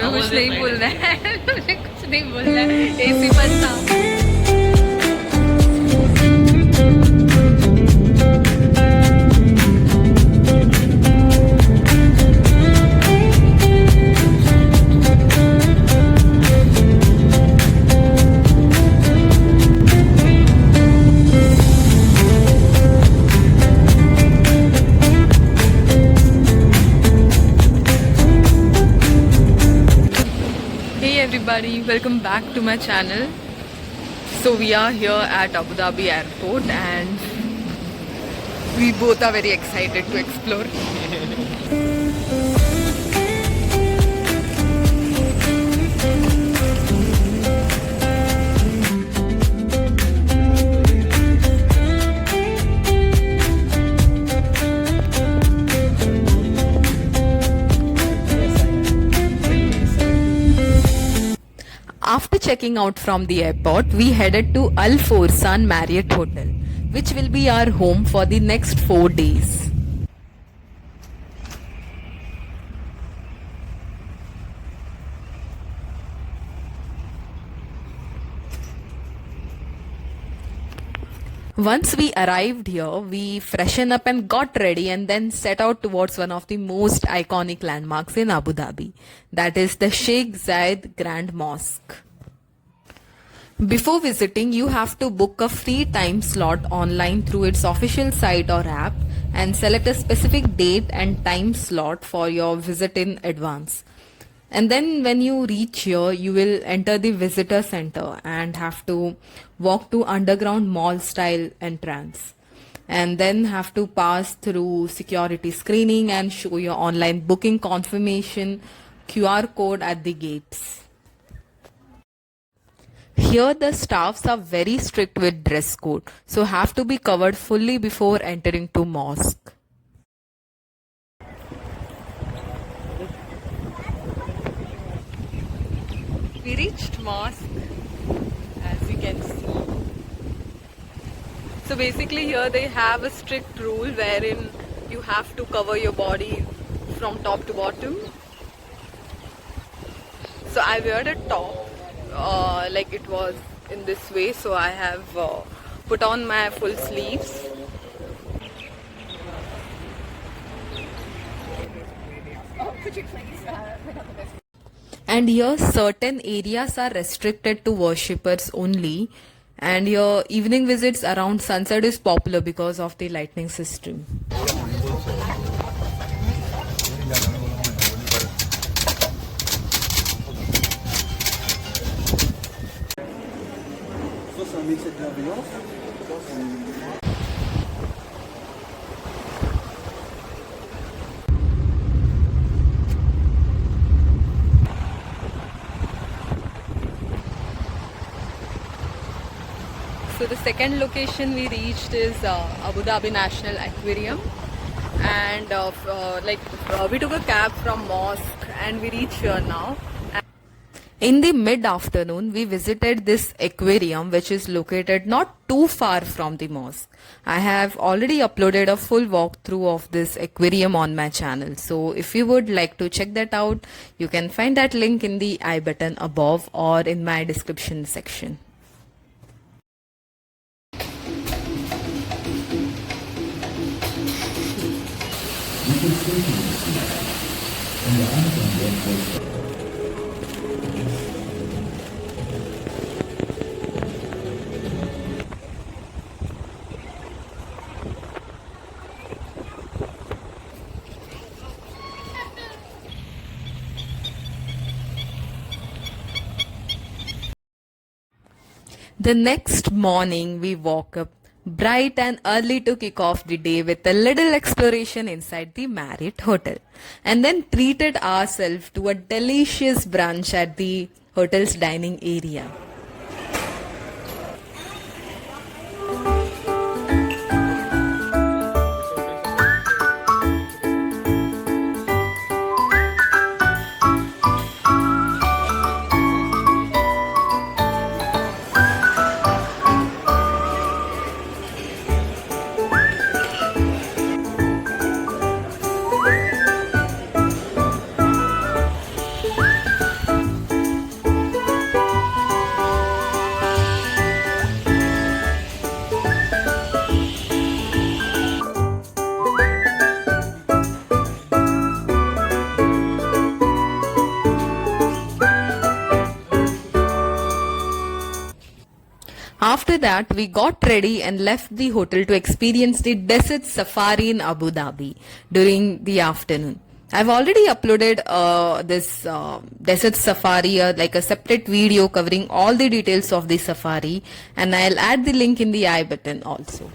तुम्हें कुछ नहीं बोलना है मुझे कुछ नहीं बोलना है एसी बंद था Hey everybody, welcome back to my channel. So we are here at Abu Dhabi airport and we both are very excited to explore. After checking out from the airport, we headed to Al Forsan Marriott Hotel, which will be our home for the next 4 days. Once we arrived here, we freshened up and got ready and then set out towards one of the most iconic landmarks in Abu Dhabi, that is the Sheikh Zayed Grand Mosque. Before visiting, you have to book a free time slot online through its official site or app and select a specific date and time slot for your visit in advance. And then when you reach here, you will enter the visitor center and have to walk to underground mall style entrance. And then have to pass through security screening and show your online booking confirmation QR code at the gates. Here the staffs are very strict with dress code, so have to be covered fully before entering to mosque. We reached mosque, as you can see. So basically here they have a strict rule wherein you have to cover your body from top to bottom. So I wear a top, like it was in this way, so I have put on my full sleeves. And here certain areas are restricted to worshippers only, and your evening visits around sunset is popular because of the lighting system. So the second location we reached is Abu Dhabi National Aquarium, and we took a cab from mosque and we reached here now. In the mid-afternoon, we visited this aquarium which is located not too far from the mosque. I have already uploaded a full walkthrough of this aquarium on my channel. So if you would like to check that out, you can find that link in the I button above or in my description section. The next morning, we woke up bright and early to kick off the day with a little exploration inside the Marriott Hotel, and then treated ourselves to a delicious brunch at the hotel's dining area. After that, we got ready and left the hotel to experience the desert safari in Abu Dhabi during the afternoon. I've already uploaded this desert safari, like a separate video covering all the details of the safari, and I'll add the link in the I button also.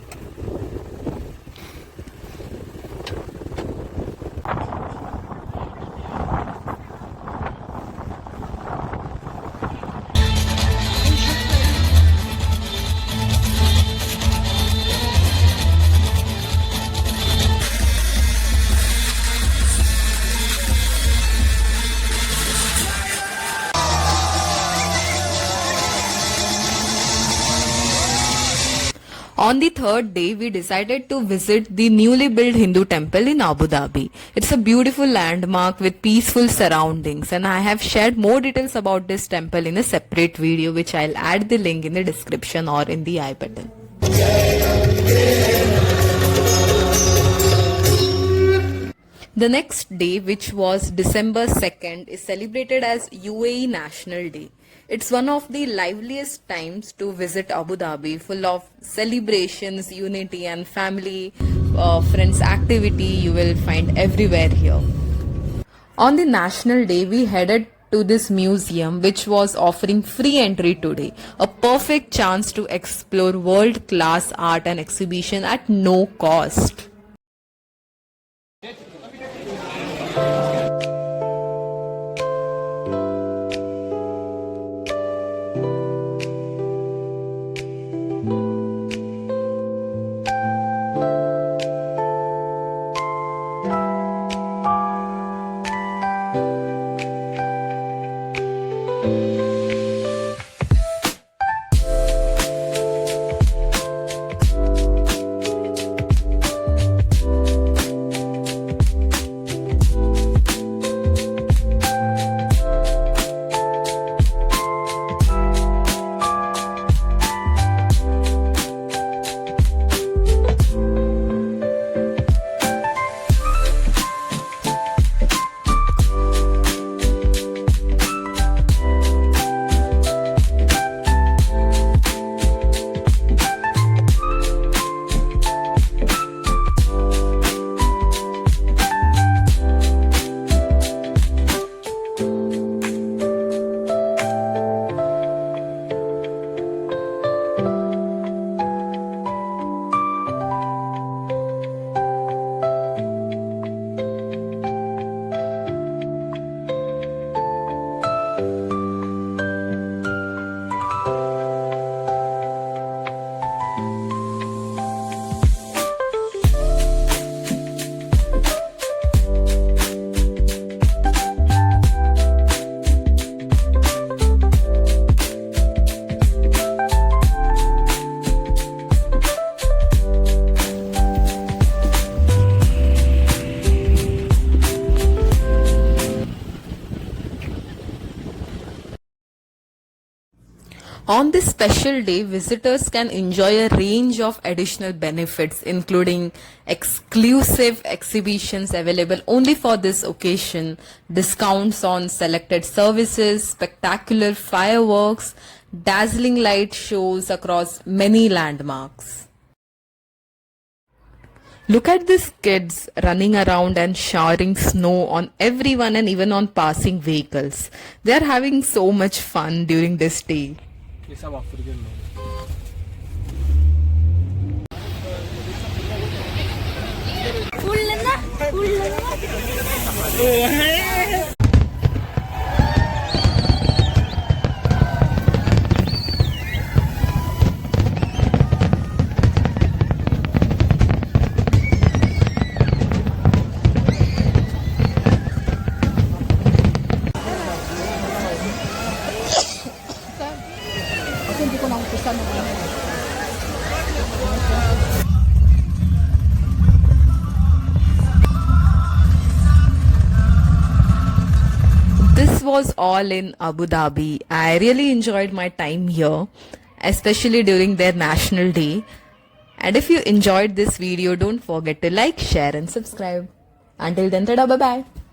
On the third day, we decided to visit the newly built Hindu temple in Abu Dhabi. It's a beautiful landmark with peaceful surroundings, and I have shared more details about this temple in a separate video, which I'll add the link in the description or in the I button. The next day, which was December 2nd, is celebrated as UAE National Day. It's one of the liveliest times to visit Abu Dhabi, full of celebrations, unity and family, friends activity you will find everywhere here. On the National Day, we headed to this museum which was offering free entry today. A perfect chance to explore world-class art and exhibition at no cost. On this special day, visitors can enjoy a range of additional benefits, including exclusive exhibitions available only for this occasion, discounts on selected services, spectacular fireworks, dazzling light shows across many landmarks. Look at these kids running around and showering snow on everyone and even on passing vehicles. They are having so much fun during this day. ये सब African लोग This was all in Abu Dhabi. I really enjoyed my time here, especially during their National Day. And if you enjoyed this video, don't forget to like, share and subscribe. Until then, tada, bye bye.